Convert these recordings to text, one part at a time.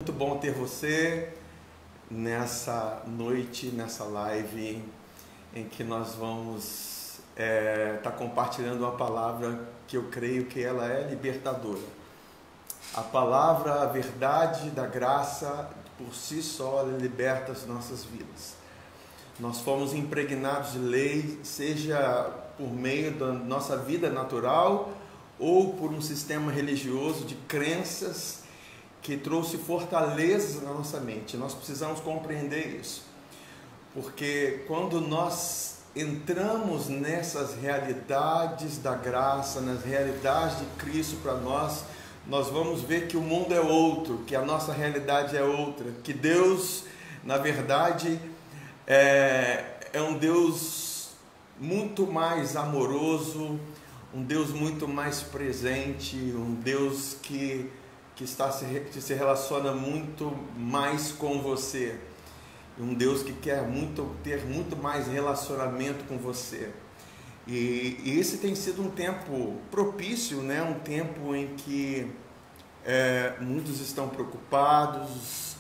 Muito bom ter você nessa noite, nessa live em que nós vamos estar compartilhando uma palavra que eu creio que ela é libertadora. A palavra, a verdade da graça, por si só, ela liberta as nossas vidas. Nós fomos impregnados de lei, seja por meio da nossa vida natural ou por um sistema religioso de crenças que trouxe fortalezas na nossa mente. Nós precisamos compreender isso, porque quando nós entramos nessas realidades da graça, nas realidades de Cristo para nós, nós vamos ver que o mundo é outro, que a nossa realidade é outra, que Deus, na verdade, é um Deus muito mais amoroso, um Deus muito mais presente, um Deus que se relaciona muito mais com você, um Deus que quer ter muito mais relacionamento com você. E esse tem sido um tempo propício, né? Um tempo em que muitos estão preocupados,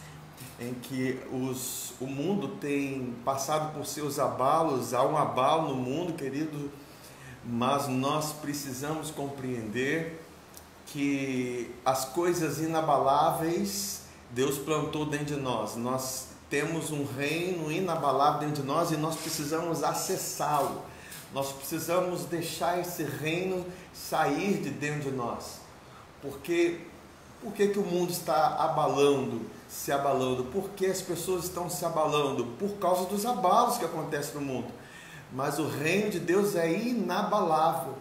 em que o mundo tem passado por seus abalos. Há um abalo no mundo, querido, mas nós precisamos compreender que as coisas inabaláveis Deus plantou dentro de nós. Nós temos um reino inabalável dentro de nós e nós precisamos acessá-lo. Nós precisamos deixar esse reino sair de dentro de nós. Por que o mundo está se abalando? Por que as pessoas estão se abalando? Por causa dos abalos que acontecem no mundo. Mas o reino de Deus é inabalável.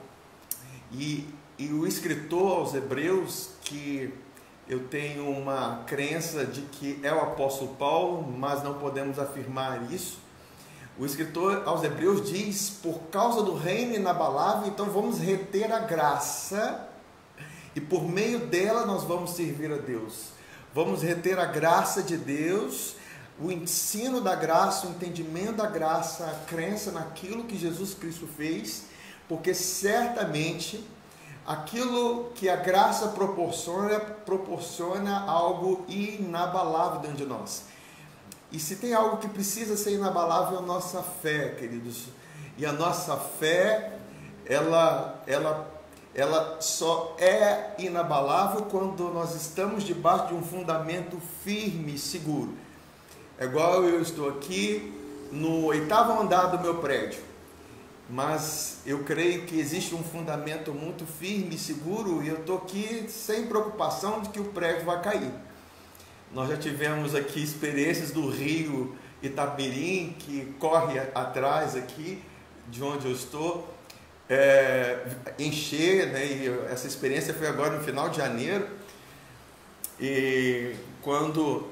E o escritor aos Hebreus, que eu tenho uma crença de que é o apóstolo Paulo, mas não podemos afirmar isso. O escritor aos Hebreus diz: por causa do reino inabalável, então vamos reter a graça, e por meio dela nós vamos servir a Deus. Vamos reter a graça de Deus, o ensino da graça, o entendimento da graça, a crença naquilo que Jesus Cristo fez, porque certamente aquilo que a graça proporciona algo inabalável dentro de nós. E se tem algo que precisa ser inabalável, é a nossa fé, queridos. E a nossa fé, ela só é inabalável quando nós estamos debaixo de um fundamento firme e seguro. É igual eu estou aqui no 8º andar do meu prédio. Mas eu creio que existe um fundamento muito firme e seguro, e eu estou aqui sem preocupação de que o prédio vai cair. Nós já tivemos aqui experiências do rio Itapemirim, que corre atrás aqui de onde eu estou, encher, né? E essa experiência foi agora no final de janeiro, e quando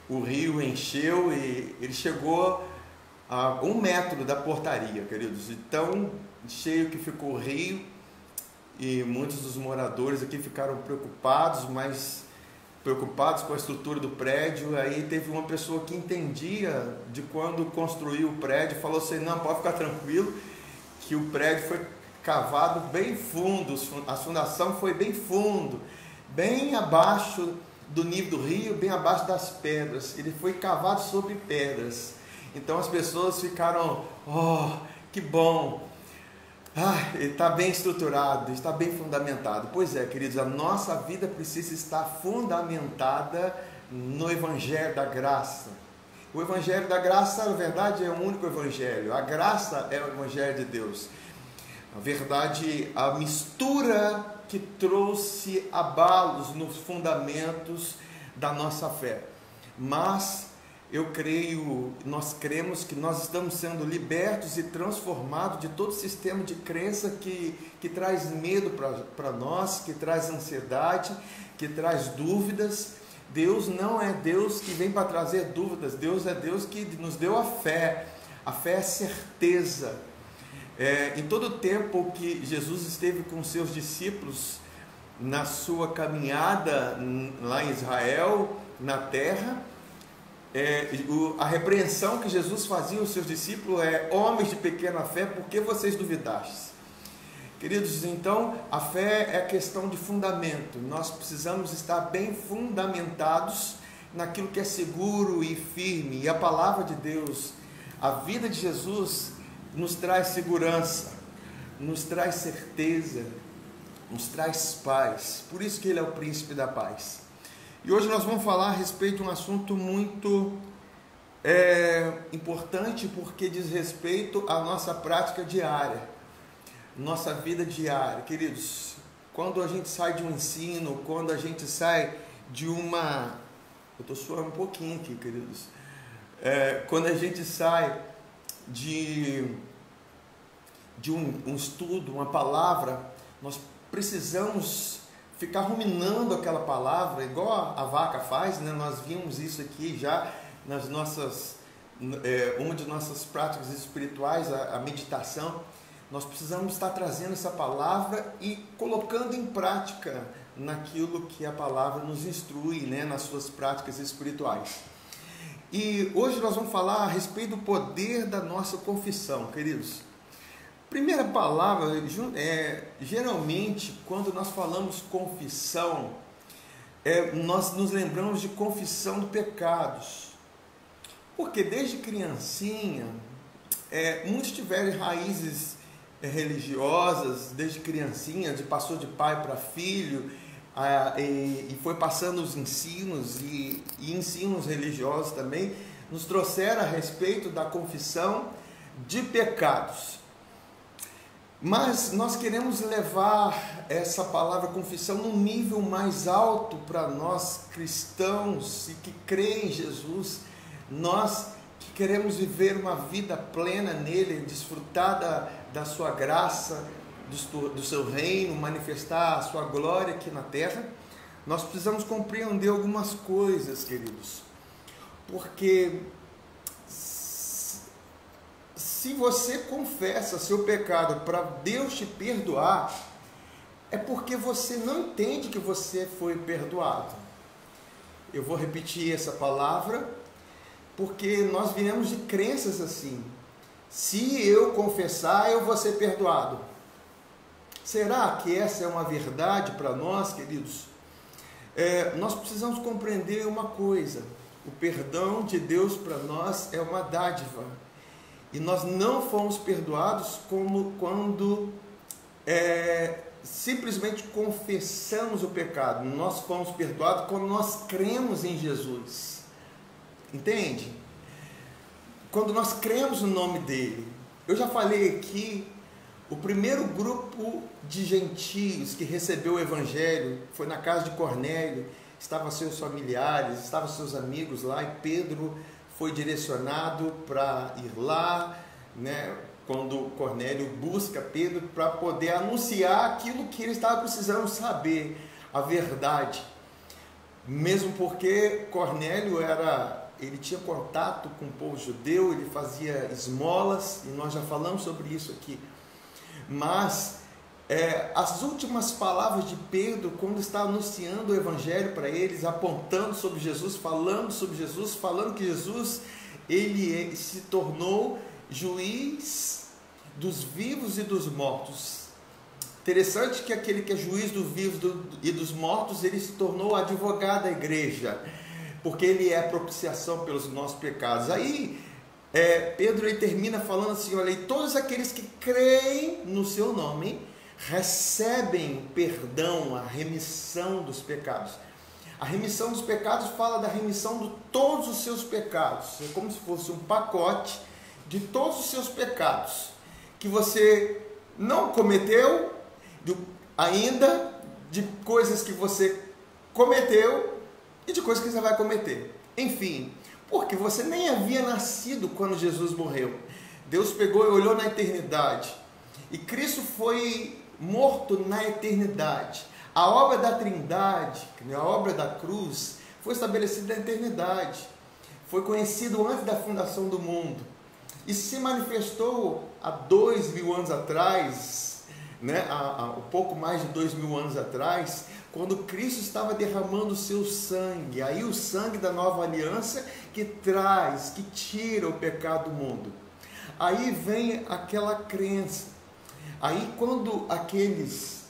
o rio encheu, e ele chegou a 1 metro da portaria, queridos, e tão cheio que ficou o rio, e muitos dos moradores aqui ficaram preocupados com a estrutura do prédio. Aí teve uma pessoa que entendia de quando construiu o prédio, falou assim: não, pode ficar tranquilo, que o prédio foi cavado bem fundo, a fundação foi bem fundo, bem abaixo do nível do rio, bem abaixo das pedras, ele foi cavado sobre pedras. Então as pessoas ficaram: oh, que bom, ele está bem estruturado, está bem fundamentado. Pois é, queridos, a nossa vida precisa estar fundamentada no Evangelho da Graça. O Evangelho da Graça, na verdade, é o único Evangelho. A graça é o Evangelho de Deus. Na verdade, a mistura que trouxe abalos nos fundamentos da nossa fé. Mas nós cremos que nós estamos sendo libertos e transformados de todo sistema de crença que traz medo para nós, que traz ansiedade, que traz dúvidas. Deus não é Deus que vem para trazer dúvidas. Deus é Deus que nos deu a fé. A fé é certeza. Em todo o tempo que Jesus esteve com seus discípulos na sua caminhada lá em Israel, na terra, a repreensão que Jesus fazia aos seus discípulos é: homens de pequena fé, por que vocês duvidastes? Queridos, então a fé é questão de fundamento. Nós precisamos estar bem fundamentados naquilo que é seguro e firme. E a palavra de Deus, a vida de Jesus, nos traz segurança, nos traz certeza, nos traz paz. Por isso que Ele é o príncipe da paz. E hoje nós vamos falar a respeito de um assunto muito importante, porque diz respeito à nossa prática diária, nossa vida diária. Queridos, quando a gente sai de um ensino, quando a gente sai de uma... Eu estou suando um pouquinho aqui, queridos. Quando a gente sai de um estudo, uma palavra, nós precisamos ficar ruminando aquela palavra, igual a vaca faz, né? Nós vimos isso aqui já nas nossas, uma de nossas práticas espirituais, a meditação. Nós precisamos estar trazendo essa palavra e colocando em prática naquilo que a palavra nos instrui, né? Nas suas práticas espirituais. E hoje nós vamos falar a respeito do poder da nossa confissão, queridos. Primeira palavra, geralmente, quando nós falamos confissão, nós nos lembramos de confissão de pecados. Porque desde criancinha, muitos tiveram raízes religiosas, desde criancinha, passou de pai para filho, e foi passando os ensinos, e ensinos religiosos também, nos trouxeram a respeito da confissão de pecados. Mas nós queremos levar essa palavra confissão num nível mais alto para nós cristãos e que creem em Jesus, nós que queremos viver uma vida plena nele, desfrutar da sua graça, do seu reino, manifestar a sua glória aqui na terra. Nós precisamos compreender algumas coisas, queridos, porque se você confessa seu pecado para Deus te perdoar, é porque você não entende que você foi perdoado. Eu vou repetir essa palavra, porque nós viemos de crenças assim. Se eu confessar, eu vou ser perdoado. Será que essa é uma verdade para nós, queridos? Nós precisamos compreender uma coisa: o perdão de Deus para nós é uma dádiva. E nós não fomos perdoados quando simplesmente confessamos o pecado. Nós fomos perdoados quando nós cremos em Jesus. Entende? Quando nós cremos no nome dele. Eu já falei aqui, o primeiro grupo de gentios que recebeu o evangelho foi na casa de Cornélio. Estavam seus familiares, estavam seus amigos lá, e Pedro foi direcionado para ir lá, né, quando Cornélio busca Pedro para poder anunciar aquilo que ele estava precisando saber, a verdade. Mesmo porque Cornélio ele tinha contato com o povo judeu, ele fazia esmolas, e nós já falamos sobre isso aqui. Mas as últimas palavras de Pedro, quando está anunciando o evangelho para eles, apontando sobre Jesus, falando que Jesus, ele se tornou juiz dos vivos e dos mortos. Interessante que aquele que é juiz dos vivos e dos mortos, ele se tornou advogado da igreja, porque ele é a propiciação pelos nossos pecados. Aí Pedro ele termina falando assim: olha, e todos aqueles que creem no seu nome recebem perdão, a remissão dos pecados. A remissão dos pecados fala da remissão de todos os seus pecados. É como se fosse um pacote de todos os seus pecados que você não cometeu ainda, de coisas que você cometeu e de coisas que você vai cometer. Enfim, porque você nem havia nascido quando Jesus morreu. Deus pegou e olhou na eternidade. E Cristo foi morto na eternidade. A obra da Trindade, a obra da cruz, foi estabelecida na eternidade. Foi conhecido antes da fundação do mundo. E se manifestou há 2000 anos atrás, né? Há pouco mais de 2000 anos atrás, quando Cristo estava derramando o seu sangue. Aí o sangue da nova aliança que tira o pecado do mundo. Aí vem aquela crença. Aí quando aqueles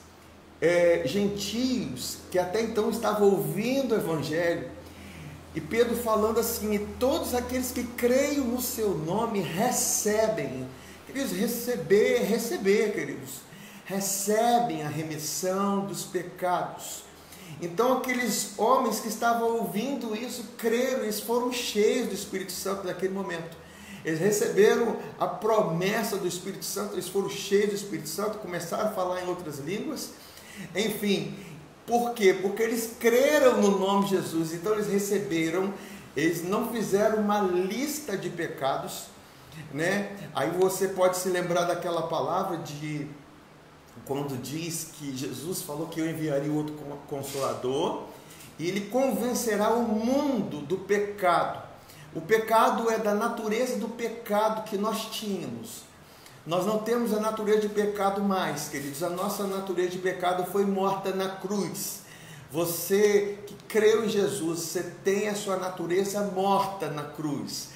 gentios que até então estavam ouvindo o evangelho, E Pedro falando assim: e todos aqueles que creem no seu nome recebem. Queridos, receber, queridos. Recebem a remissão dos pecados. Então aqueles homens que estavam ouvindo isso, creram, eles foram cheios do Espírito Santo naquele momento. Eles receberam a promessa do Espírito Santo, eles foram cheios do Espírito Santo, começaram a falar em outras línguas. Enfim, por quê? Porque eles creram no nome de Jesus, então eles receberam, eles não fizeram uma lista de pecados, né? Aí você pode se lembrar daquela palavra de quando diz que Jesus falou que eu enviaria outro Consolador, e ele convencerá o mundo do pecado. O pecado é da natureza do pecado que nós tínhamos. Nós não temos a natureza de pecado mais, queridos. A nossa natureza de pecado foi morta na cruz. Você que creu em Jesus, você tem a sua natureza morta na cruz.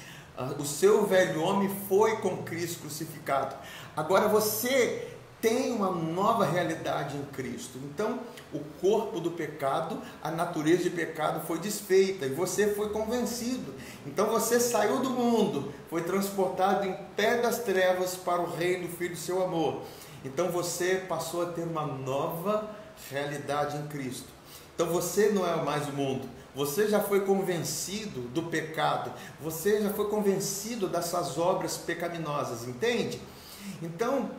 O seu velho homem foi com Cristo crucificado. Agora você tem uma nova realidade em Cristo. Então, o corpo do pecado, a natureza de pecado foi desfeita e você foi convencido. Então, você saiu do mundo, foi transportado em pé das trevas para o reino do Filho do seu amor. Então, você passou a ter uma nova realidade em Cristo. Então, você não é mais o mundo. Você já foi convencido do pecado. Você já foi convencido dessas obras pecaminosas, entende? Então,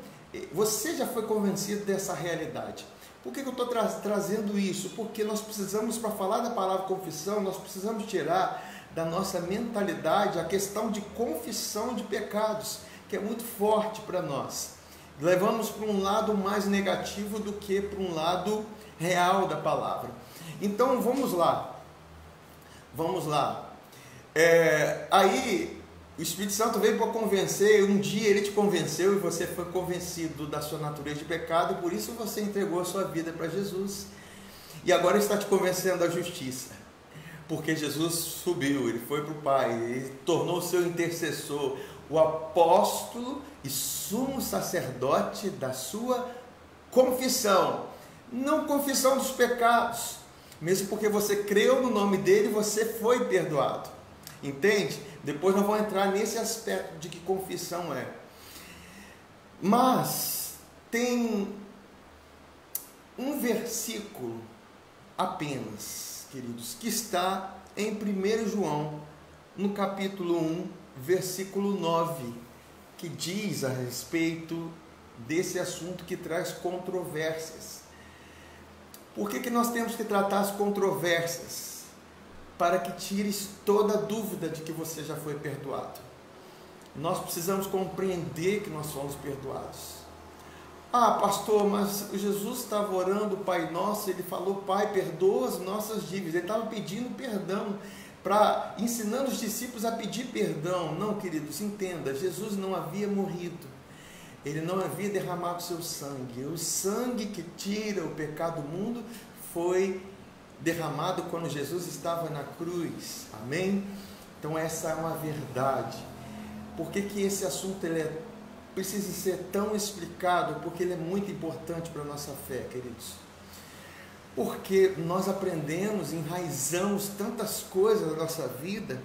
você já foi convencido dessa realidade. Por que eu estou trazendo isso? Porque nós precisamos, para falar da palavra confissão, nós precisamos tirar da nossa mentalidade a questão de confissão de pecados, que é muito forte para nós. Levamos para um lado mais negativo do que para um lado real da palavra. Então vamos lá. Aí o Espírito Santo veio para convencer, um dia ele te convenceu e você foi convencido da sua natureza de pecado, e por isso você entregou a sua vida para Jesus. E agora ele está te convencendo da justiça, porque Jesus subiu, ele foi para o Pai, ele tornou o seu intercessor, o apóstolo e sumo sacerdote da sua confissão, não confissão dos pecados, mesmo porque você creu no nome dele, você foi perdoado, entende? Depois nós vamos entrar nesse aspecto de que confissão é. Mas tem um versículo apenas, queridos, que está em 1 João, no capítulo 1, versículo 9, que diz a respeito desse assunto que traz controvérsias. Por que nós temos que tratar as controvérsias? Para que tires toda a dúvida de que você já foi perdoado. Nós precisamos compreender que nós fomos perdoados. Ah, pastor, mas Jesus estava orando o Pai Nosso, ele falou: Pai, perdoa as nossas dívidas. Ele estava pedindo perdão, ensinando os discípulos a pedir perdão. Não, queridos, entenda, Jesus não havia morrido. Ele não havia derramado seu sangue. O sangue que tira o pecado do mundo foi derramado quando Jesus estava na cruz, amém? Então essa é uma verdade. Por que esse assunto precisa ser tão explicado? Porque ele é muito importante para a nossa fé, queridos. Porque nós aprendemos, enraizamos tantas coisas na nossa vida,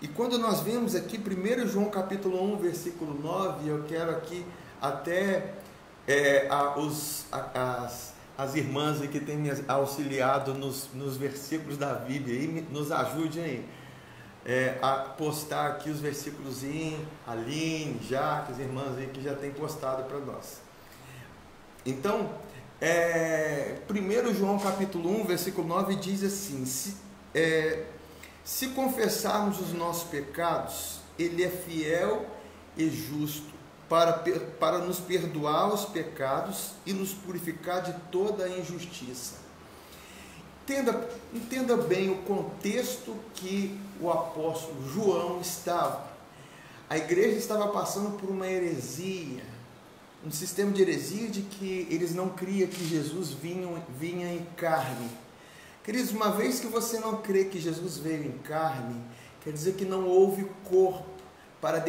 e quando nós vemos aqui 1 João capítulo 1, versículo 9, eu quero aqui até as irmãs aí que têm me auxiliado nos versículos da Bíblia, aí, nos ajudem aí, a postar aqui os versículos, a Aline, Jacques, as irmãs aí que já têm postado para nós. Então, 1 João capítulo 1, versículo 9 diz assim: se confessarmos os nossos pecados, Ele é fiel e justo para nos perdoar os pecados e nos purificar de toda a injustiça. Entenda bem o contexto que o apóstolo João estava. A igreja estava passando por uma heresia, um sistema de heresia de que eles não criam que Jesus vinha em carne. Queridos, uma vez que você não crê que Jesus veio em carne, quer dizer que não houve corpo para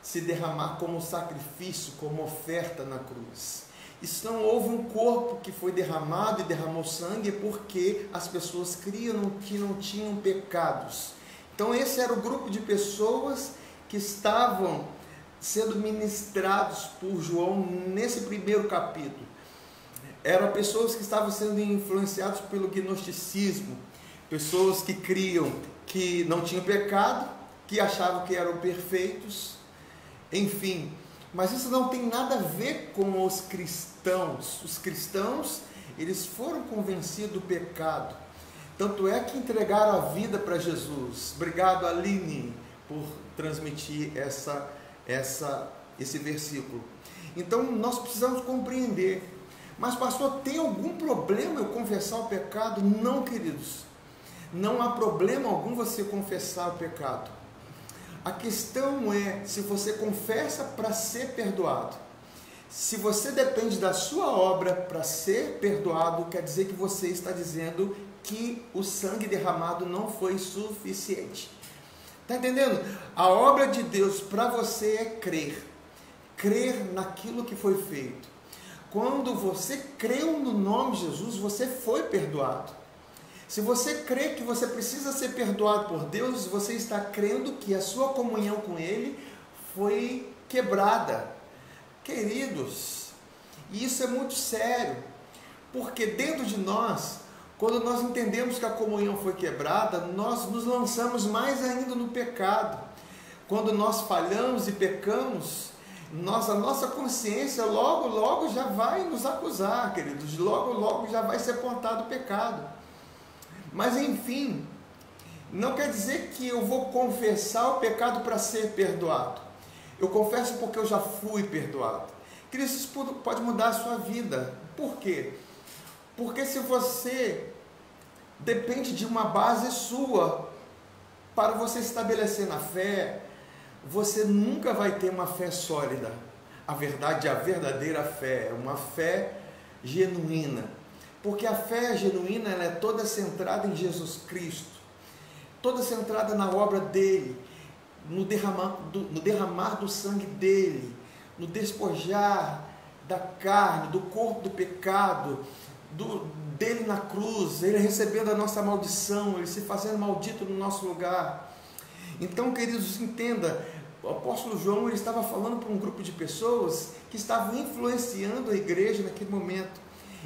se derramar como sacrifício, como oferta na cruz. se não houve um corpo que foi derramado e derramou sangue, é porque as pessoas criam que não tinham pecados. Então esse era o grupo de pessoas que estavam sendo ministrados por João nesse primeiro capítulo. Eram pessoas que estavam sendo influenciadas pelo gnosticismo, pessoas que criam que não tinham pecado, que achavam que eram perfeitos, enfim. Mas isso não tem nada a ver com os cristãos. Os cristãos, eles foram convencidos do pecado. Tanto é que entregaram a vida para Jesus. Obrigado, Aline, por transmitir esse versículo. Então, nós precisamos compreender. Mas, pastor, tem algum problema eu confessar o pecado? Não, queridos. Não há problema algum você confessar o pecado. A questão é se você confessa para ser perdoado. Se você depende da sua obra para ser perdoado, quer dizer que você está dizendo que o sangue derramado não foi suficiente. Está entendendo? A obra de Deus para você é crer. Crer naquilo que foi feito. Quando você creu no nome de Jesus, você foi perdoado. Se você crê que você precisa ser perdoado por Deus, você está crendo que a sua comunhão com Ele foi quebrada. Queridos, isso é muito sério, porque dentro de nós, quando nós entendemos que a comunhão foi quebrada, nós nos lançamos mais ainda no pecado. Quando nós falhamos e pecamos, a nossa consciência logo já vai nos acusar, queridos, logo já vai ser apontado o pecado. Mas enfim, não quer dizer que eu vou confessar o pecado para ser perdoado. Eu confesso porque eu já fui perdoado. Cristo, isso pode mudar a sua vida. Por quê? Porque se você depende de uma base sua para você estabelecer na fé, você nunca vai ter uma fé sólida. A verdadeira fé, uma fé genuína. Porque a fé genuína, ela é toda centrada em Jesus Cristo, toda centrada na obra dele, no derramar do sangue dele, no despojar da carne, do corpo do pecado, dele na cruz, ele recebendo a nossa maldição, ele se fazendo maldito no nosso lugar. Então, queridos, entenda, o apóstolo João, ele estava falando para um grupo de pessoas que estavam influenciando a igreja naquele momento.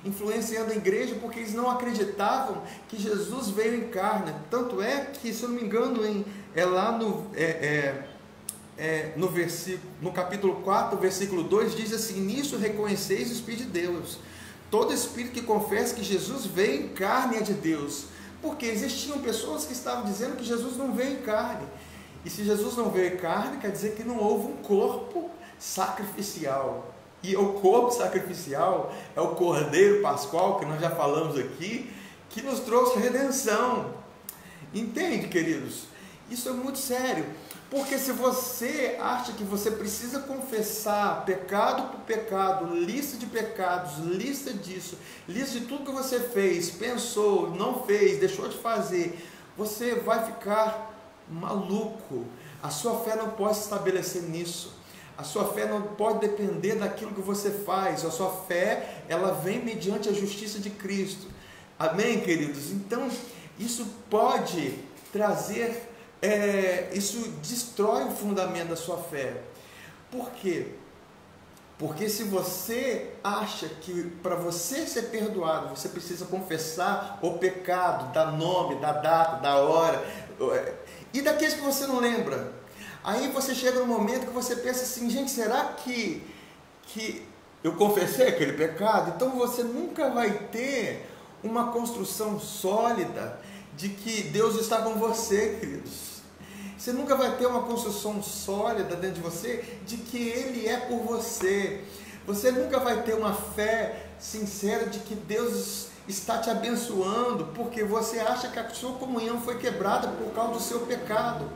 Influenciando a igreja porque eles não acreditavam que Jesus veio em carne. Tanto é que, se eu não me engano, lá no capítulo 4, versículo 2, diz assim: nisso reconheceis o Espírito de Deus. Todo espírito que confessa que Jesus veio em carne é de Deus. Porque existiam pessoas que estavam dizendo que Jesus não veio em carne. E se Jesus não veio em carne, quer dizer que não houve um corpo sacrificial. E o corpo sacrificial é o Cordeiro Pascual, que nós já falamos aqui, que nos trouxe redenção. Entende, queridos? Isso é muito sério. Porque se você acha que você precisa confessar pecado por pecado, lista de pecados, lista disso, lista de tudo que você fez, pensou, não fez, deixou de fazer, você vai ficar maluco. A sua fé não pode se estabelecer nisso. A sua fé não pode depender daquilo que você faz. A sua fé, ela vem mediante a justiça de Cristo. Amém, queridos? Então, isso pode trazer, isso destrói o fundamento da sua fé. Por quê? Porque se você acha que para você ser perdoado, você precisa confessar o pecado, dar nome, da data, da hora, e daqueles que você não lembra. Aí você chega no momento que você pensa assim: gente, será que eu confessei aquele pecado? Então você nunca vai ter uma construção sólida de que Deus está com você, queridos. Você nunca vai ter uma construção sólida dentro de você de que Ele é por você. Você nunca vai ter uma fé sincera de que Deus está te abençoando, porque você acha que a sua comunhão foi quebrada por causa do seu pecado.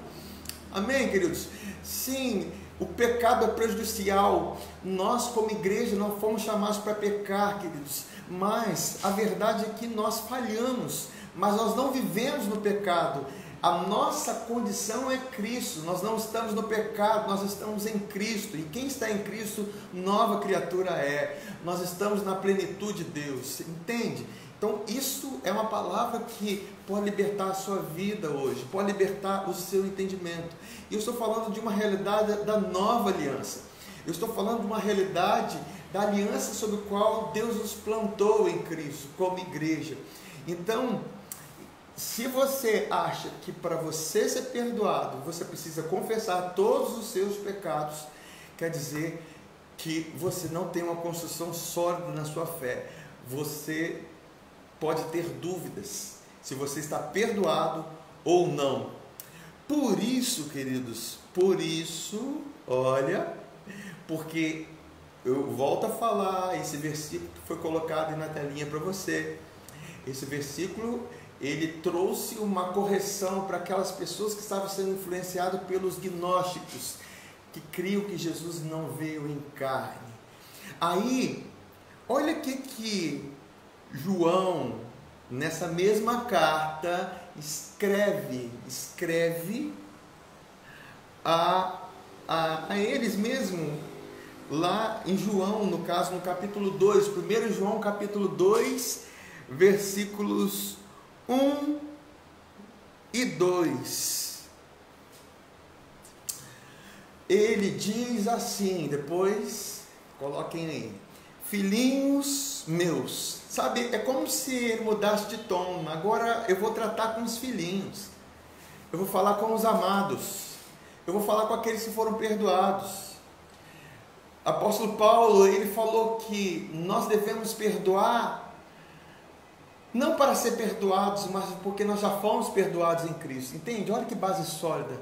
Amém, queridos? Sim, o pecado é prejudicial. Nós, como igreja, não fomos chamados para pecar, queridos. Mas a verdade é que nós falhamos, mas nós não vivemos no pecado. A nossa condição é Cristo, nós não estamos no pecado, nós estamos em Cristo, e quem está em Cristo, nova criatura é, nós estamos na plenitude de Deus, entende? Então isso é uma palavra que pode libertar a sua vida hoje, pode libertar o seu entendimento. E eu estou falando de uma realidade da nova aliança, eu estou falando de uma realidade da aliança sobre a qual Deus nos plantou em Cristo, como igreja. Então, se você acha que para você ser perdoado, você precisa confessar todos os seus pecados, quer dizer que você não tem uma construção sólida na sua fé. Você pode ter dúvidas se você está perdoado ou não. Por isso, queridos, olha, porque eu volto a falar, esse versículo que foi colocado aí na telinha para você, esse versículo, ele trouxe uma correção para aquelas pessoas que estavam sendo influenciadas pelos gnósticos, que criam que Jesus não veio em carne. Aí, olha o que João, nessa mesma carta, escreve a eles mesmos, lá em João, no caso, no capítulo 2, 1 João capítulo 2, versículos 1 e 2. Ele diz assim, depois, coloquem aí, filhinhos meus. Sabe, é como se ele mudasse de tom. Agora eu vou tratar com os filhinhos. Eu vou falar com os amados. Eu vou falar com aqueles que foram perdoados. Apóstolo Paulo, ele falou que nós devemos perdoar não para ser perdoados, mas porque nós já fomos perdoados em Cristo. Entende? Olha que base sólida.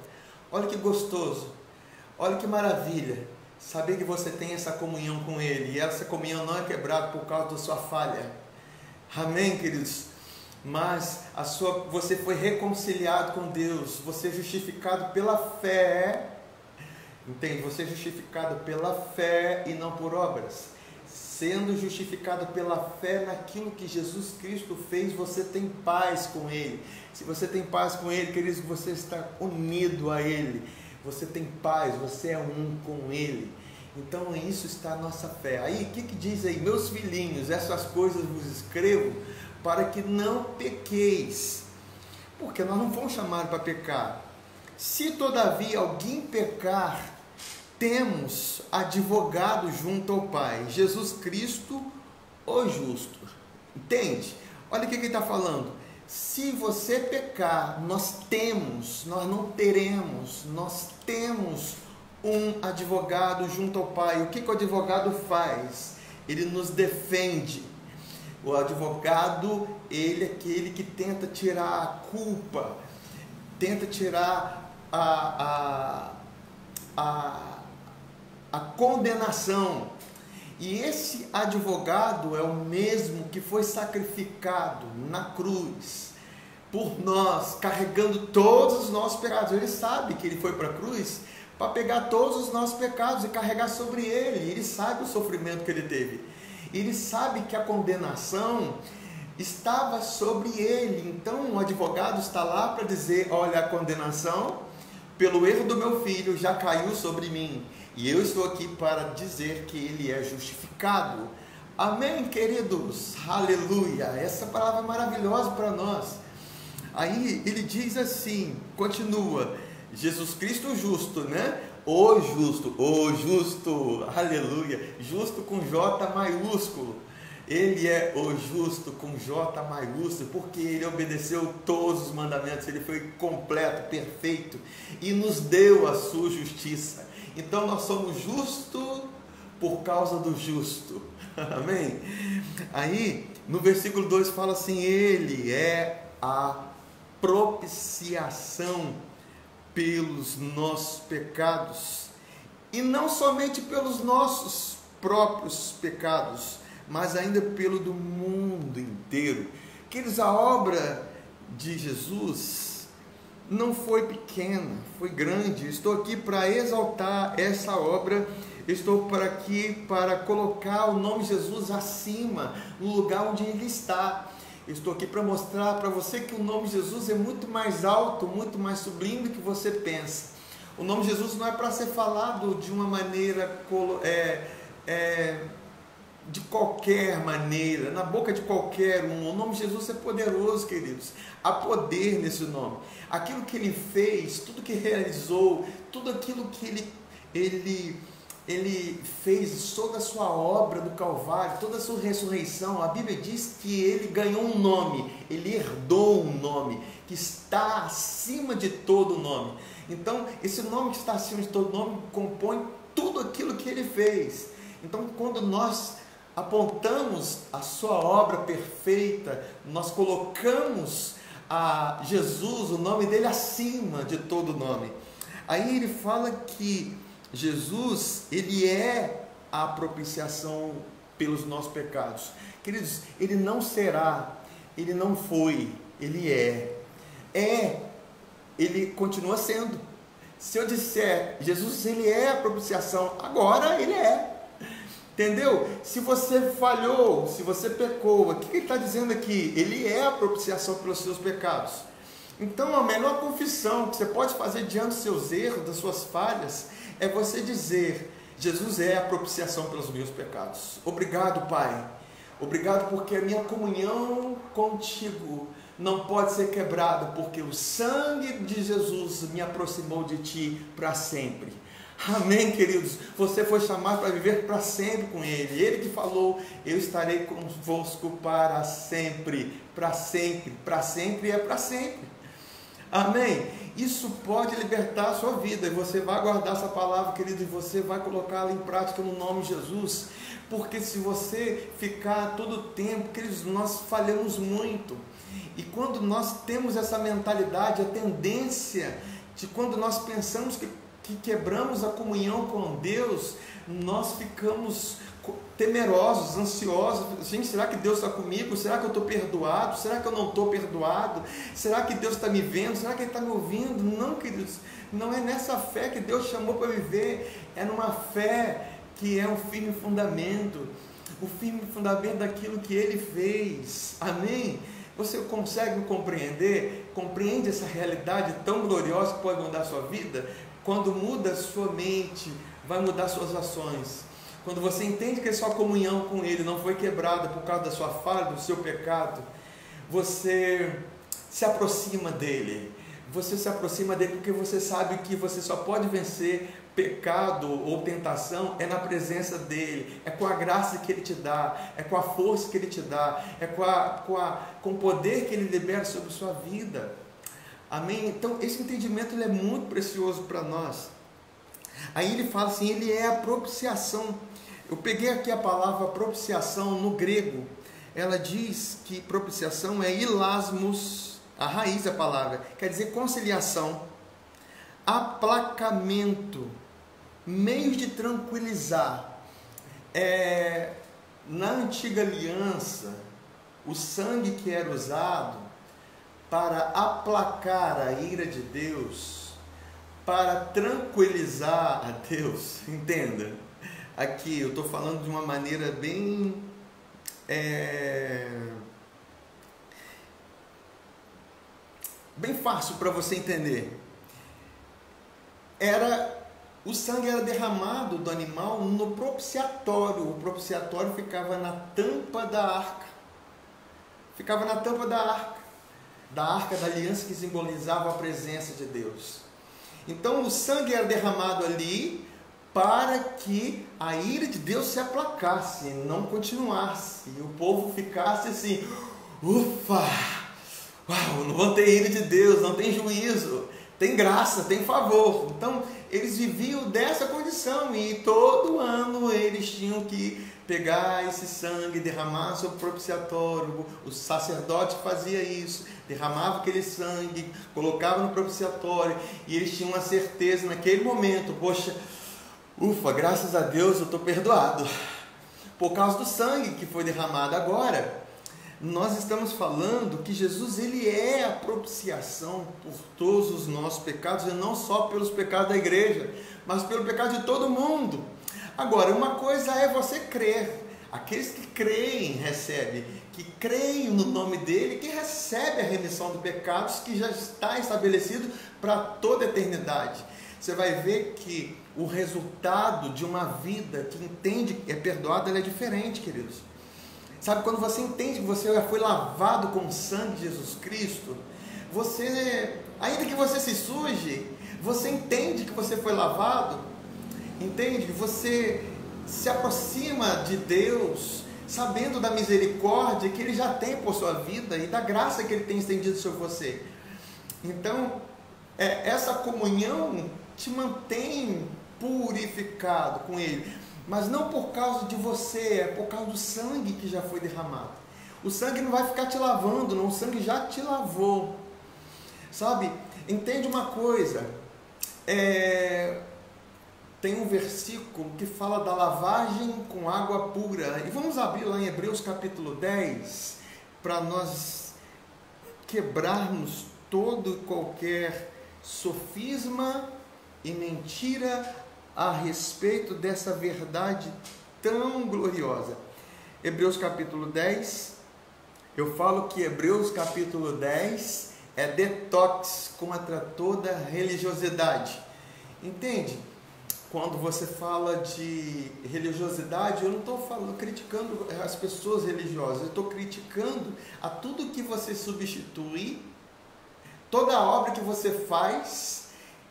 Olha que gostoso. Olha que maravilha. Saber que você tem essa comunhão com Ele. E essa comunhão não é quebrada por causa da sua falha. Amém, queridos? Mas você foi reconciliado com Deus. Você é justificado pela fé. Entende? Você é justificado pela fé e não por obras. Sendo justificado pela fé naquilo que Jesus Cristo fez, você tem paz com Ele. Se você tem paz com Ele, queridos, você está unido a Ele. Você tem paz, você é um com Ele. Então isso está a nossa fé. Aí o que diz aí? Meus filhinhos, essas coisas vos escrevo para que não pequeis. Porque nós não fomos chamados para pecar. Se todavia alguém pecar, temos advogado junto ao Pai, Jesus Cristo, o justo. Entende? Olha o que ele está falando. Se você pecar, nós não teremos, nós temos um advogado junto ao Pai. O que o advogado faz? Ele nos defende. O advogado, ele é aquele que tenta tirar a culpa, tenta tirar a condenação. E esse advogado é o mesmo que foi sacrificado na cruz por nós, carregando todos os nossos pecados. Ele sabe que ele foi para a cruz para pegar todos os nossos pecados e carregar sobre ele. Ele sabe o sofrimento que ele teve. Ele sabe que a condenação estava sobre ele. Então o advogado está lá para dizer: olha, a condenação pelo erro do meu filho já caiu sobre mim. E eu estou aqui para dizer que ele é justificado. Amém, queridos? Aleluia! Essa palavra é maravilhosa para nós. Aí ele diz assim, continua, Jesus Cristo justo, né? O justo, aleluia, justo com J maiúsculo. Ele é o justo com J maiúsculo, porque ele obedeceu todos os mandamentos, ele foi completo, perfeito, e nos deu a sua justiça. Então nós somos justos por causa do justo. Amém? Aí no versículo 2 fala assim: ele é a propiciação pelos nossos pecados, e não somente pelos nossos próprios pecados, mas ainda pelo do mundo inteiro. Queridos, a obra de Jesus não foi pequena, foi grande. Estou aqui para exaltar essa obra, estou aqui para colocar o nome de Jesus acima, no lugar onde ele está. Eu estou aqui para mostrar para você que o nome Jesus é muito mais alto, muito mais sublime do que você pensa. O nome Jesus não é para ser falado de uma maneira, de qualquer maneira, na boca de qualquer um. O nome Jesus é poderoso, queridos. Há poder nesse nome. Aquilo que Ele fez, tudo que realizou, tudo aquilo que Ele fez, toda a sua obra do Calvário, toda a sua ressurreição, a Bíblia diz que Ele ganhou um nome, Ele herdou um nome, que está acima de todo nome. Então, esse nome que está acima de todo nome compõe tudo aquilo que Ele fez. Então, quando nós apontamos a sua obra perfeita, nós colocamos a Jesus, o nome dele, acima de todo nome. Aí ele fala que Jesus, ele é a propiciação pelos nossos pecados. Queridos, ele não será, ele não foi, ele é. Ele continua sendo. Se eu disser, Jesus, ele é a propiciação, agora ele é. Entendeu? Se você falhou, se você pecou, o que ele está dizendo aqui? Ele é a propiciação pelos seus pecados. Então, a melhor confissão que você pode fazer diante dos seus erros, das suas falhas, é você dizer: Jesus é a propiciação pelos meus pecados. Obrigado, Pai. Obrigado porque a minha comunhão contigo não pode ser quebrada, porque o sangue de Jesus me aproximou de ti para sempre. Amém, queridos? Você foi chamado para viver para sempre com Ele. Ele que falou: eu estarei convosco para sempre. Para sempre, para sempre é para sempre. Amém? Isso pode libertar a sua vida, e você vai guardar essa palavra, querido, e você vai colocá-la em prática no nome de Jesus. Porque se você ficar todo o tempo, queridos, nós falhamos muito. E quando nós temos essa mentalidade, a tendência de quando nós pensamos que quebramos a comunhão com Deus, nós ficamos temerosos, ansiosos. Gente, será que Deus está comigo? Será que eu estou perdoado? Será que eu não estou perdoado? Será que Deus está me vendo? Será que Ele está me ouvindo? Não, queridos, não é nessa fé que Deus chamou para viver, é numa fé que é um firme fundamento, o firme fundamento daquilo que Ele fez. Amém? Você consegue compreender? Compreende essa realidade tão gloriosa que pode mudar a sua vida? Quando muda a sua mente, vai mudar suas ações. Quando você entende que a sua comunhão com Ele não foi quebrada por causa da sua falha, do seu pecado, você se aproxima dEle. Você se aproxima dEle porque você sabe que você só pode vencer pecado ou tentação é na presença dEle, é com a graça que Ele te dá, é com a força que Ele te dá, é com o poder que Ele libera sobre a sua vida. Amém? Então esse entendimento ele é muito precioso para nós. Aí ele fala assim: ele é a propiciação. Eu peguei aqui a palavra propiciação no grego. Ela diz que propiciação é hilasmos, a raiz da palavra, quer dizer conciliação, aplacamento, meios de tranquilizar. Na antiga aliança, o sangue que era usado para aplacar a ira de Deus, para tranquilizar a Deus, entenda, aqui eu estou falando de uma maneira bem fácil para você entender. O sangue era derramado do animal no propiciatório. O propiciatório ficava na tampa da arca. Da arca da aliança, que simbolizava a presença de Deus. Então o sangue era derramado ali para que a ira de Deus se aplacasse, não continuasse, e o povo ficasse assim: ufa, uau, não vão ter ira de Deus, não tem juízo, tem graça, tem favor. Então eles viviam dessa condição, e todo ano eles tinham que pegar esse sangue, derramar sobre o propiciatório. O sacerdote fazia isso, derramava aquele sangue, colocava no propiciatório, e eles tinham uma certeza naquele momento: poxa, ufa, graças a Deus eu estou perdoado, por causa do sangue que foi derramado. Agora, nós estamos falando que Jesus, ele é a propiciação por todos os nossos pecados, e não só pelos pecados da igreja, mas pelo pecado de todo mundo. Agora, uma coisa é você crer, Aqueles que creem, recebem, que creem no nome dele, que recebem a remissão de pecados, que já está estabelecido para toda a eternidade. Você vai ver que o resultado de uma vida que entende que é perdoada, ela é diferente, queridos. Sabe, quando você entende que você já foi lavado com o sangue de Jesus Cristo, você, ainda que você se suje, você entende que você foi lavado, entende? Você se aproxima de Deus, sabendo da misericórdia que Ele já tem por sua vida e da graça que Ele tem estendido sobre você. Então, essa comunhão te mantém purificado com Ele, mas não por causa de você, é por causa do sangue que já foi derramado. O sangue não vai ficar te lavando, não, o sangue já te lavou. Sabe, entende uma coisa, tem um versículo que fala da lavagem com água pura, e vamos abrir lá em Hebreus capítulo 10, para nós quebrarmos todo e qualquer sofisma e mentira a respeito dessa verdade tão gloriosa. Hebreus capítulo 10, eu falo que Hebreus capítulo 10 é detox contra toda religiosidade. Entende? Quando você fala de religiosidade, eu não estou criticando as pessoas religiosas, eu estou criticando a tudo que você substitui, toda a obra que você faz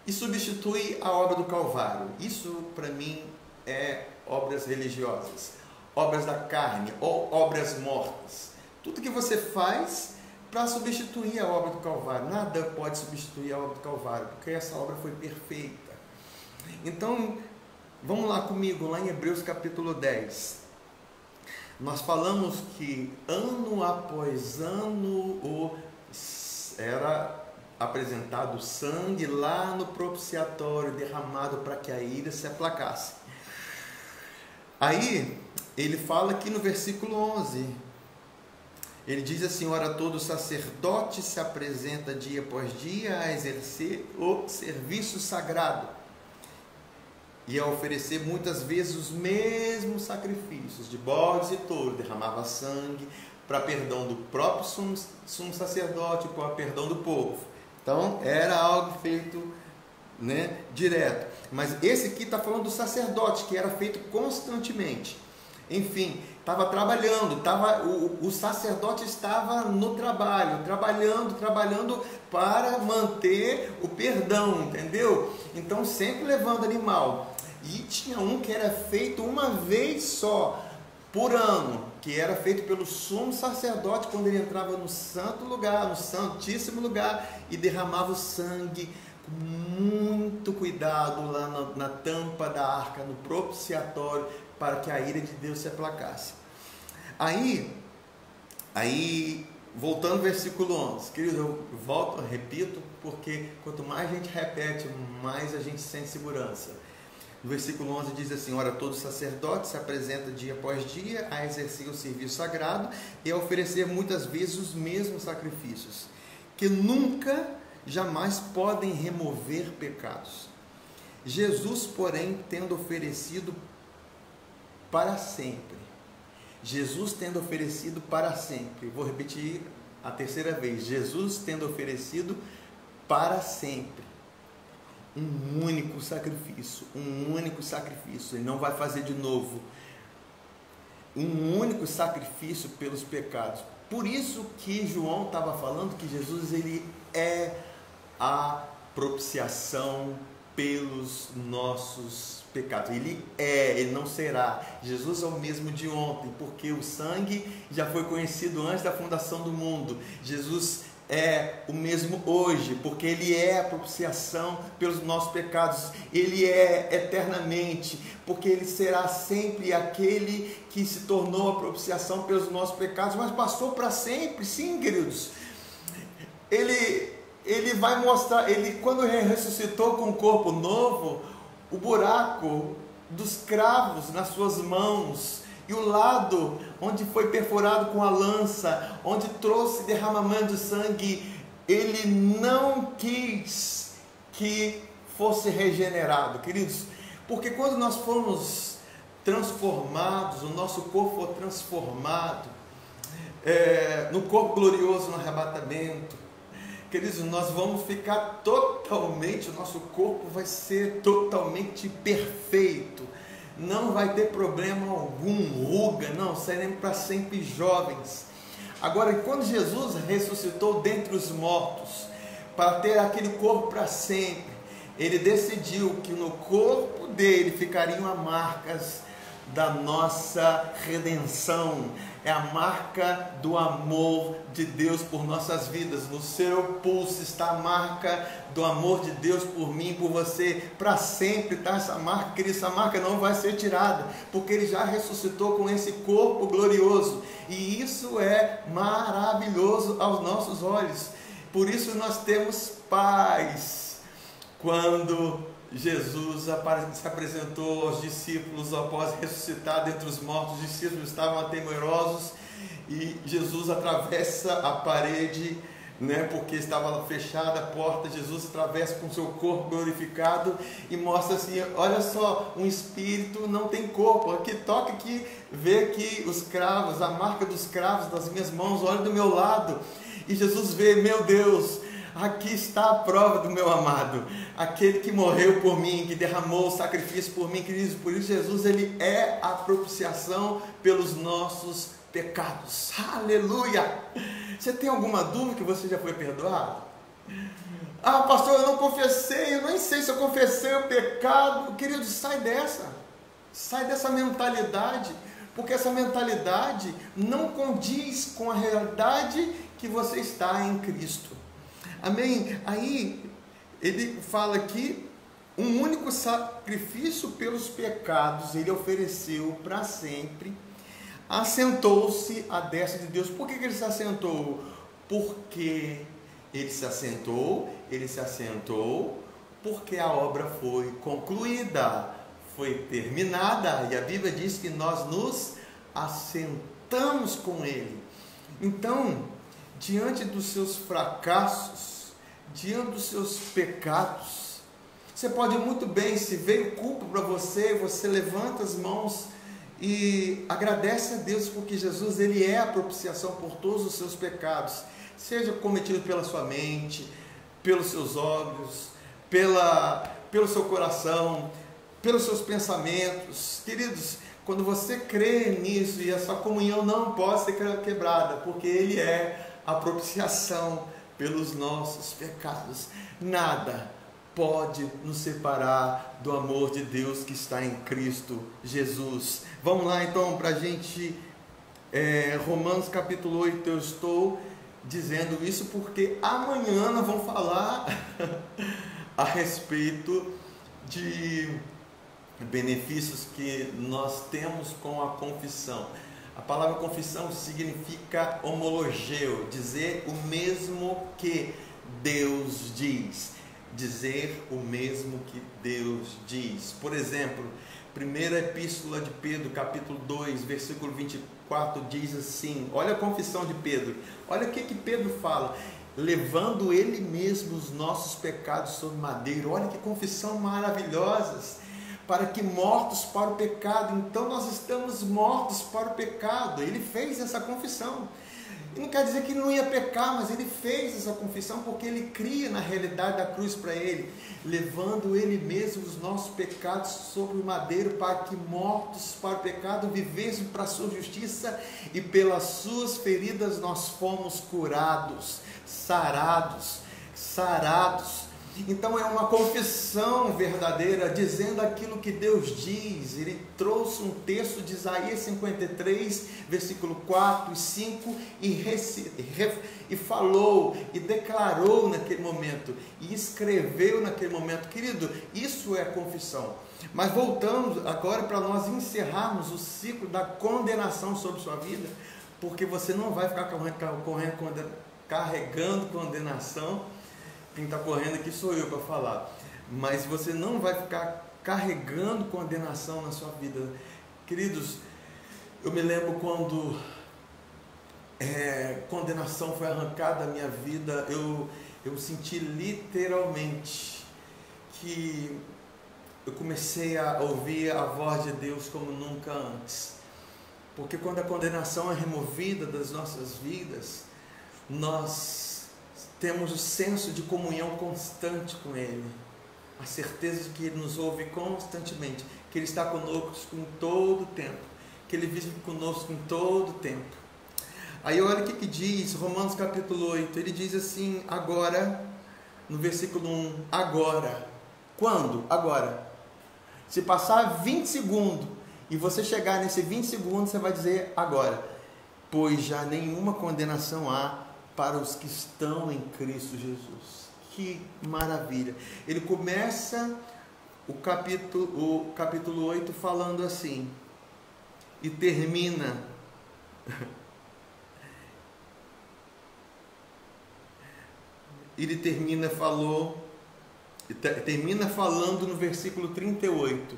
e substitui a obra do Calvário. Isso para mim é obras religiosas, obras da carne ou obras mortas. Tudo que você faz para substituir a obra do Calvário. Nada pode substituir a obra do Calvário, porque essa obra foi perfeita. Então, vamos lá comigo, lá em Hebreus capítulo 10. Nós falamos que ano após ano era apresentado sangue lá no propiciatório, derramado para que a ira se aplacasse. Aí, ele fala aqui no versículo 11, ele diz assim: ora, todo sacerdote se apresenta dia após dia a exercer o serviço sagrado e a oferecer muitas vezes os mesmos sacrifícios de bodes e touros, derramava sangue para perdão do próprio sumo sacerdote, para perdão do povo. Então era algo feito, né, direto. Mas esse aqui está falando do sacerdote, que era feito constantemente. Enfim, estava trabalhando, o sacerdote estava no trabalho, trabalhando para manter o perdão, entendeu? Então sempre levando animal. E tinha um que era feito uma vez só por ano, que era feito pelo sumo sacerdote quando ele entrava no santo lugar, no santíssimo lugar, e derramava o sangue com muito cuidado lá na tampa da arca, no propiciatório, para que a ira de Deus se aplacasse. Aí voltando ao versículo 11, queridos, eu repito, porque quanto mais a gente repete, mais a gente sente segurança. No versículo 11 diz assim: ora, todo sacerdote se apresenta dia após dia a exercer o serviço sagrado e a oferecer muitas vezes os mesmos sacrifícios, que nunca, jamais podem remover pecados. Jesus, porém, tendo oferecido para sempre. Jesus tendo oferecido para sempre. Vou repetir a terceira vez. Jesus tendo oferecido para sempre um único sacrifício. Ele não vai fazer de novo. Um único sacrifício pelos pecados. Por isso que João estava falando que Jesus, ele é a propiciação pelos nossos pecados. Ele não será. Jesus é o mesmo de ontem, porque o sangue já foi conhecido antes da fundação do mundo. Jesus é o mesmo hoje, porque ele é a propiciação pelos nossos pecados. Ele é eternamente, porque ele será sempre aquele que se tornou a propiciação pelos nossos pecados, mas passou para sempre, sim, queridos. Ele vai mostrar, quando ele ressuscitou com um corpo novo, o buraco dos cravos nas suas mãos e o lado onde foi perfurado com a lança, onde trouxe derramamento de sangue, ele não quis que fosse regenerado, queridos, porque quando nós formos transformados, o nosso corpo for transformado, no corpo glorioso, no arrebatamento, queridos, nós vamos ficar totalmente, o nosso corpo vai ser totalmente perfeito, não vai ter problema algum, ruga, não, seremos para sempre jovens. Agora, quando Jesus ressuscitou dentre os mortos, para ter aquele corpo para sempre, ele decidiu que no corpo dele ficariam as marcas da nossa redenção, é a marca do amor de Deus por nossas vidas. No seu pulso está a marca do amor de Deus por mim, por você, para sempre está essa marca, querido. Essa marca não vai ser tirada, porque ele já ressuscitou com esse corpo glorioso, e isso é maravilhoso aos nossos olhos. Por isso nós temos paz. Quando Jesus se apresentou aos discípulos após ressuscitar dentre os mortos, os discípulos estavam temerosos, e Jesus atravessa a parede, porque estava fechada a porta. Jesus atravessa com seu corpo glorificado e mostra assim: olha só, um espírito não tem corpo, aqui toca aqui, vê que os cravos, a marca dos cravos das minhas mãos, olha do meu lado. E Jesus vê: meu Deus, aqui está a prova do meu amado, aquele que morreu por mim, que derramou o sacrifício por mim, queridos. Por isso Jesus, ele é a propiciação pelos nossos pecados. Aleluia! Você tem alguma dúvida que você já foi perdoado? Ah, pastor, eu não confessei, eu nem sei se eu confessei o pecado. Querido, sai dessa mentalidade, porque essa mentalidade não condiz com a realidade que você está em Cristo. Amém? Aí ele fala aqui: um único sacrifício pelos pecados ele ofereceu para sempre, assentou-se à destra de Deus. Por que ele se assentou? Porque ele se assentou porque a obra foi concluída, foi terminada, e a Bíblia diz que nós nos assentamos com ele. Então, diante dos seus fracassos, diante dos seus pecados, você pode muito bem, se veio culpa para você, você levanta as mãos e agradece a Deus, porque Jesus, ele é a propiciação por todos os seus pecados, seja cometido pela sua mente, pelos seus olhos, pelo seu coração, pelos seus pensamentos. Queridos, quando você crê nisso, e essa comunhão não pode ser quebrada, porque ele é a propiciação pelos nossos pecados, nada pode nos separar do amor de Deus que está em Cristo Jesus. Vamos lá então para a gente, Romanos capítulo 8, eu estou dizendo isso porque amanhã nós vamos falar a respeito de benefícios que nós temos com a confissão. A palavra confissão significa homologeu, dizer o mesmo que Deus diz. Dizer o mesmo que Deus diz. Por exemplo, primeira epístola de Pedro, capítulo 2, versículo 24, diz assim, olha a confissão de Pedro, olha o que Pedro fala: levando ele mesmo os nossos pecados sobre madeiro. Olha que confissão maravilhosa! Para que mortos para o pecado, então nós estamos mortos para o pecado. Ele fez essa confissão, e não quer dizer que ele não ia pecar, mas ele fez essa confissão porque ele cria na realidade da cruz para ele, levando ele mesmo os nossos pecados sobre o madeiro, para que mortos para o pecado vivêssemos para a sua justiça, e pelas suas feridas nós fomos curados, sarados. Então é uma confissão verdadeira, dizendo aquilo que Deus diz. Ele trouxe um texto de Isaías 53, versículo 4 e 5, e falou, e declarou naquele momento, e escreveu naquele momento. Querido, isso é confissão. Mas voltamos agora para nós encerrarmos o ciclo da condenação sobre sua vida, porque você não vai ficar carregando condenação. Quem está correndo aqui sou eu para falar, mas você não vai ficar carregando condenação na sua vida. Queridos, eu me lembro quando condenação foi arrancada da minha vida, eu senti literalmente que eu comecei a ouvir a voz de Deus como nunca antes. Porque quando a condenação é removida das nossas vidas, nós temos o senso de comunhão constante com Ele, a certeza de que Ele nos ouve constantemente, que Ele está conosco em todo o tempo, que Ele vive conosco em todo o tempo. Aí olha o que diz Romanos capítulo 8, ele diz assim, agora, no versículo 1, agora. Quando? Agora. Se passar 20 segundos e você chegar nesse 20 segundos, você vai dizer agora. Pois já nenhuma condenação há para os que estão em Cristo Jesus. Que maravilha. Ele começa o capítulo 8 falando assim, e termina termina falando no versículo 38,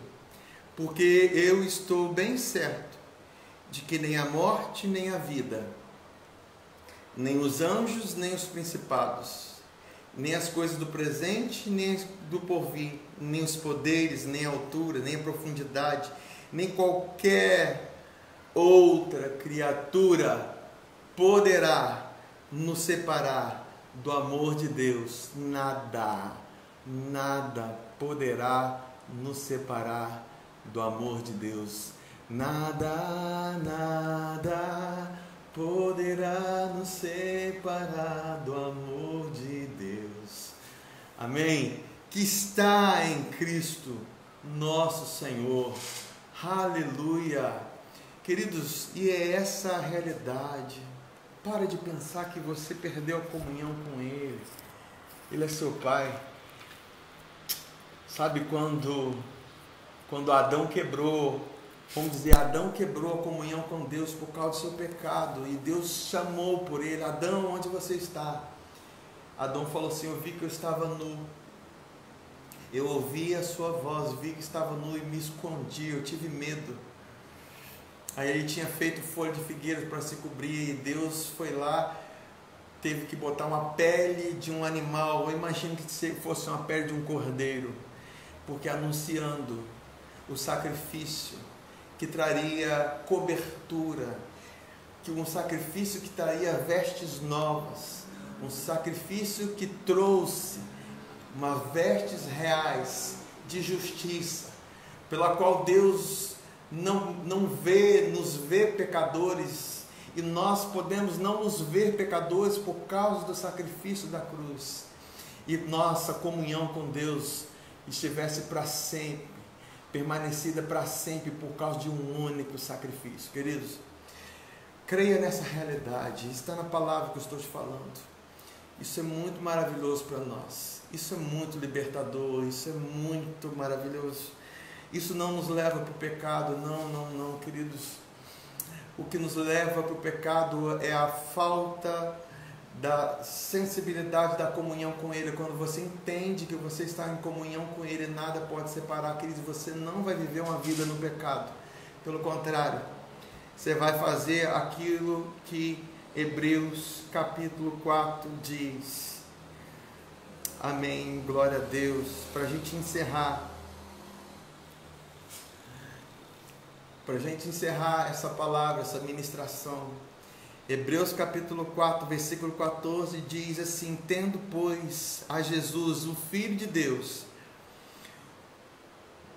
porque eu estou bem certo de que nem a morte, nem a vida, nem os anjos, nem os principados, nem as coisas do presente, nem do porvir, nem os poderes, nem a altura, nem a profundidade, nem qualquer outra criatura poderá nos separar do amor de Deus. Nada poderá nos separar do amor de Deus. Nada poderá nos separar do amor de Deus. Amém? Que está em Cristo nosso Senhor. Aleluia. Queridos, e é essa a realidade. Para de pensar que você perdeu a comunhão com Ele. Ele é seu Pai. Sabe quando Adão quebrou, vamos dizer, Adão quebrou a comunhão com Deus por causa do seu pecado, e Deus chamou por ele, Adão, onde você está? Adão falou assim, eu vi que eu estava nu, eu ouvi a sua voz, vi que estava nu e me escondi, eu tive medo. Aí ele tinha feito folha de figueira para se cobrir, e Deus foi lá, teve que botar uma pele de um animal, eu imagino que fosse uma pele de um cordeiro, porque anunciando o sacrifício que traria cobertura, que um sacrifício que traria vestes novas, um sacrifício que trouxe uma vestes reais de justiça, pela qual Deus nos vê pecadores, e nós podemos não nos ver pecadores por causa do sacrifício da cruz, e nossa comunhão com Deus estivesse para sempre, permanecida para sempre por causa de um único sacrifício. Queridos, creia nessa realidade, está na palavra que eu estou te falando. Isso é muito maravilhoso para nós, isso é muito libertador, isso é muito maravilhoso. Isso não nos leva para o pecado, não, queridos. O que nos leva para o pecado é a falta da sensibilidade da comunhão com Ele. Quando você entende que você está em comunhão com Ele, nada pode separar, queridos, você não vai viver uma vida no pecado. Pelo contrário, você vai fazer aquilo que Hebreus capítulo 4 diz. Amém, glória a Deus. Para a gente encerrar essa palavra, essa ministração, Hebreus capítulo 4, versículo 14 diz assim: tendo, pois, a Jesus, o Filho de Deus,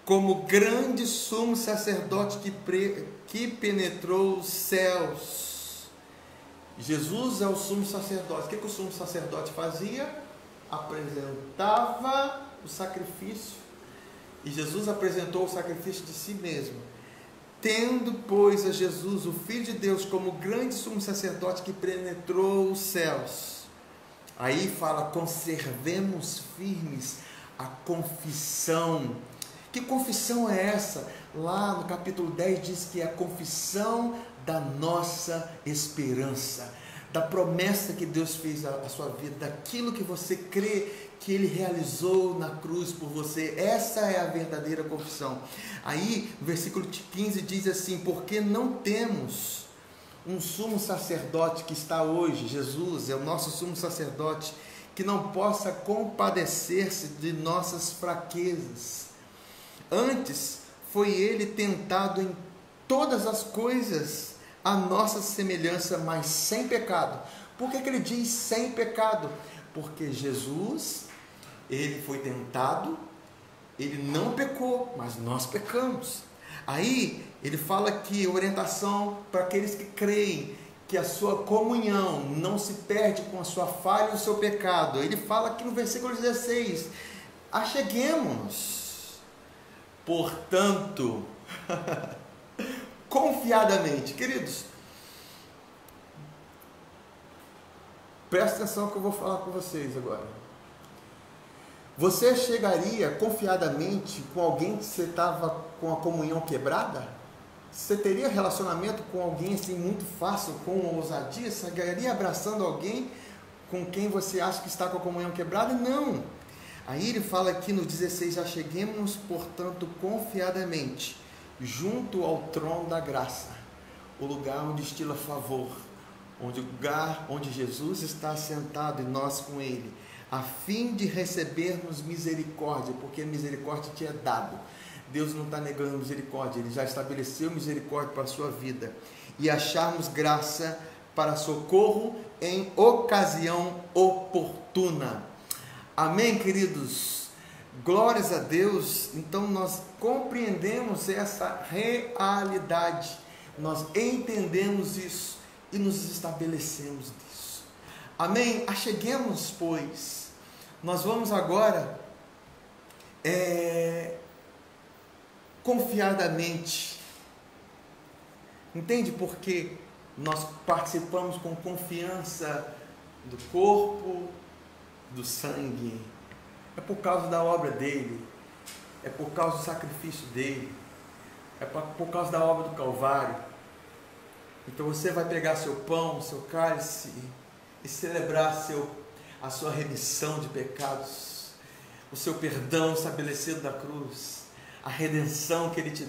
como grande sumo sacerdote que penetrou os céus. Jesus é o sumo sacerdote. O que o sumo sacerdote fazia? Apresentava o sacrifício, e Jesus apresentou o sacrifício de si mesmo. Tendo, pois, a Jesus, o Filho de Deus, como grande sumo sacerdote que penetrou os céus. Aí fala, conservemos firmes a confissão. Que confissão é essa? Lá no capítulo 10 diz que é a confissão da nossa esperança, da promessa que Deus fez à sua vida, daquilo que você crê que Ele realizou na cruz por você. Essa é a verdadeira confissão. Aí, o versículo 15 diz assim: porque não temos um sumo sacerdote que está hoje, Jesus é o nosso sumo sacerdote, que não possa compadecer-se de nossas fraquezas. Antes foi ele tentado em todas as coisas, a nossa semelhança, mas sem pecado. Por que ele diz sem pecado? Porque Jesus, ele foi tentado, ele não pecou, mas nós pecamos. Aí ele fala que orientação para aqueles que creem, que a sua comunhão não se perde com a sua falha e o seu pecado. Ele fala aqui no versículo 16: acheguemo-nos, portanto, confiadamente. Queridos, presta atenção que eu vou falar com vocês agora. Você chegaria confiadamente com alguém que você estava com a comunhão quebrada? Você teria relacionamento com alguém assim muito fácil, com ousadia? Você chegaria abraçando alguém com quem você acha que está com a comunhão quebrada? Não. Aí ele fala aqui no 16: acheguemo-nos, portanto, confiadamente, junto ao trono da graça, o lugar onde estila favor, onde o lugar onde Jesus está sentado e nós com ele, a fim de recebermos misericórdia, porque a misericórdia te é dado. Deus não está negando misericórdia, Ele já estabeleceu misericórdia para a sua vida, e acharmos graça para socorro em ocasião oportuna. Amém, queridos? Glórias a Deus. Então nós compreendemos essa realidade, nós entendemos isso e nos estabelecemos nisso. Amém? Acheguemos, pois. Nós vamos agora confiadamente. Entende? Porque nós participamos com confiança do corpo, do sangue. É por causa da obra dele, é por causa do sacrifício dele, é por causa da obra do Calvário. Então você vai pegar seu pão, seu cálice e celebrar a sua remissão de pecados, o seu perdão estabelecido na cruz, a redenção que Ele te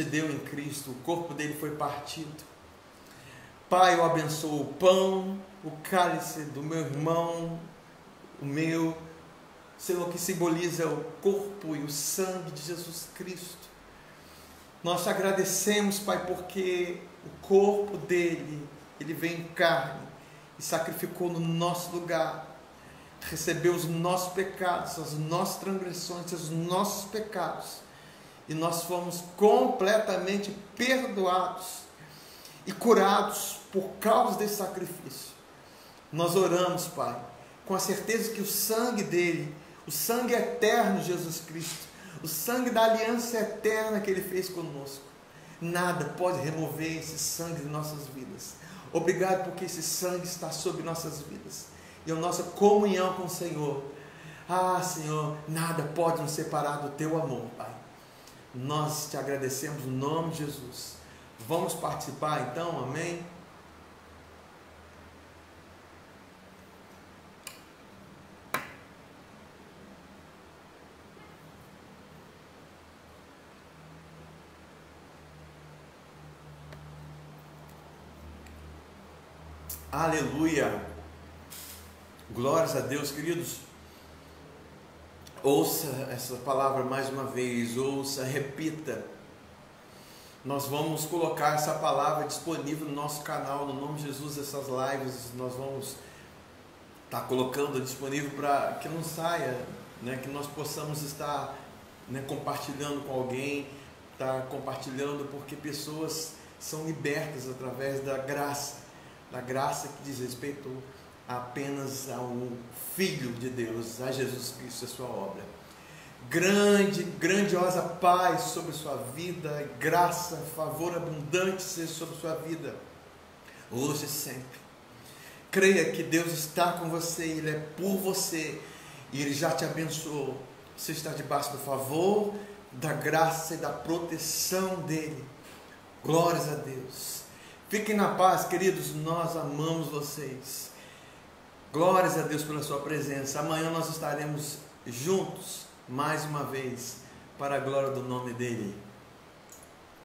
deu em Cristo. O corpo dele foi partido. Pai, eu abençoo o pão, o cálice do meu irmão, o meu, Senhor, que simboliza o corpo e o sangue de Jesus Cristo. Nós te agradecemos, Pai, porque o corpo dele, ele veio em carne e sacrificou no nosso lugar, recebeu os nossos pecados, as nossas transgressões, os nossos pecados, e nós fomos completamente perdoados e curados por causa desse sacrifício. Nós oramos, Pai, com a certeza que o sangue dele, o sangue eterno de Jesus Cristo, o sangue da aliança eterna que ele fez conosco, nada pode remover esse sangue de nossas vidas. Obrigado porque esse sangue está sobre nossas vidas e a nossa comunhão com o Senhor. Ah, Senhor, nada pode nos separar do teu amor, Pai. Nós te agradecemos no nome de Jesus. Vamos participar então, amém? Aleluia! Glórias a Deus, queridos. Ouça essa palavra mais uma vez, ouça, repita. Nós vamos colocar essa palavra disponível no nosso canal, no nome de Jesus. Essas lives nós vamos estar colocando disponível para que não saia, né? Que nós possamos estar, né, compartilhando com alguém, estar compartilhando, porque pessoas são libertas através da graça que diz respeito apenas ao Filho de Deus, a Jesus Cristo e a sua obra. Grandiosa paz sobre sua vida, graça, favor abundante seja sobre sua vida, hoje e sempre. Creia que Deus está com você, Ele é por você, e Ele já te abençoou. Você está debaixo do favor, da graça e da proteção dEle. Glórias a Deus. Fiquem na paz, queridos, nós amamos vocês. Glórias a Deus pela sua presença. Amanhã nós estaremos juntos, mais uma vez, para a glória do nome dEle.